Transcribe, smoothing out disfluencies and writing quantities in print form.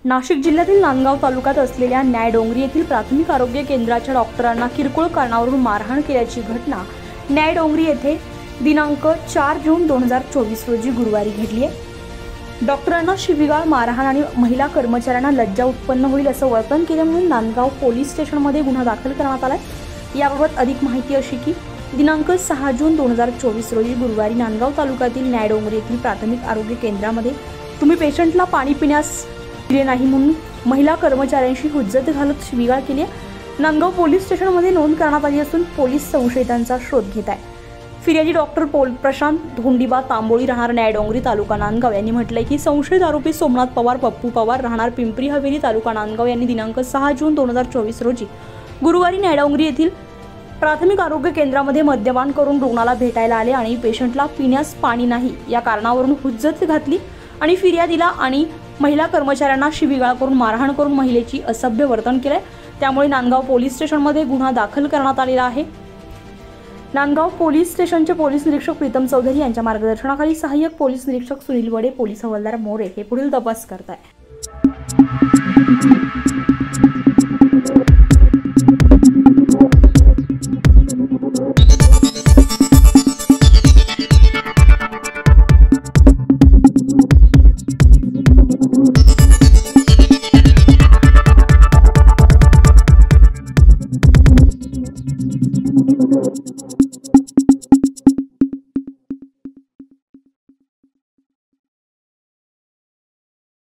नाशिक जिल्ह्यातील नांदगाव तालुक्यात असलेल्या न्यायडोंगरी येथील प्राथमिक आरोग्य केंद्राच्या डॉक्टरांना किरकोळ कारणावरून मारहाण केल्याची घटना न्यायडोंगरी येथे दिनांक 4 जून 2024 रोजी गुरुवारी घडली आहे। डॉक्टरांना शिवीगाळ, मारहाण आणि महिला कर्मचाऱ्यांना लज्जा उत्पन्न होईल असं वर्तन केलं म्हणून नांदगाव पोलीस स्टेशनमध्ये गुन्हा दाखल करण्यात आलाय। याबाबत अधिक माहिती अशी की दिनांक 6 जून 2024 रोजी गुरुवारी नांदगाव तालुक्यातील न्यायडोंगरी येथील प्राथमिक आरोग्य केंद्रामध्ये तुम्ही पेशंटला पाणी पिण्यास दिले नाही म्हणून महिला कर्मचाऱ्यांशी हुज्जत घालत शिवीगाळ केली आहे। नांदगाव पोलीस स्टेशनमध्ये नोंद करण्यात आली असून पोलीस संशयितांचा शोध घेत आहे। फिर्यादी डॉक्टर प्रशांत धोंडीबा तांबोळी राहणार न्यायडोंगरी तालुका नांदगाव यांनी म्हटलंय की संशयित आरोपी सोमनाथ पवार पप्पू पवार राहणार पिंपरी हवेली तालुका नांदगाव यांनी दिनांक 6 जून 2024 रोजी गुरुवारी न्यायडोंगरी येथील प्राथमिक आरोग्य केंद्रामध्ये मद्यपान करून रुग्णाला भेटायला आले आणि पेशंटला पिण्यास पाणी नाही या कारणावरून हुज्जत घातली आणि फिर्यादीला आणि महिला कर्मचाऱ्यांना शिवीगाळ करून मारहाण करून महिलेची असभ्य वर्तन केले। त्यामुळे नांदगाव पोलीस स्टेशनमध्ये गुन्हा दाखल करण्यात आलेला आहे। नांदगाव पोलीस स्टेशनचे पोलीस निरीक्षक प्रीतम चौधरी यांच्या मार्गदर्शनाखाली सहाय्यक पोलीस निरीक्षक सुनील वडे, पोलीस हवालदार मोरे हे पुढील तपास करत आहेत।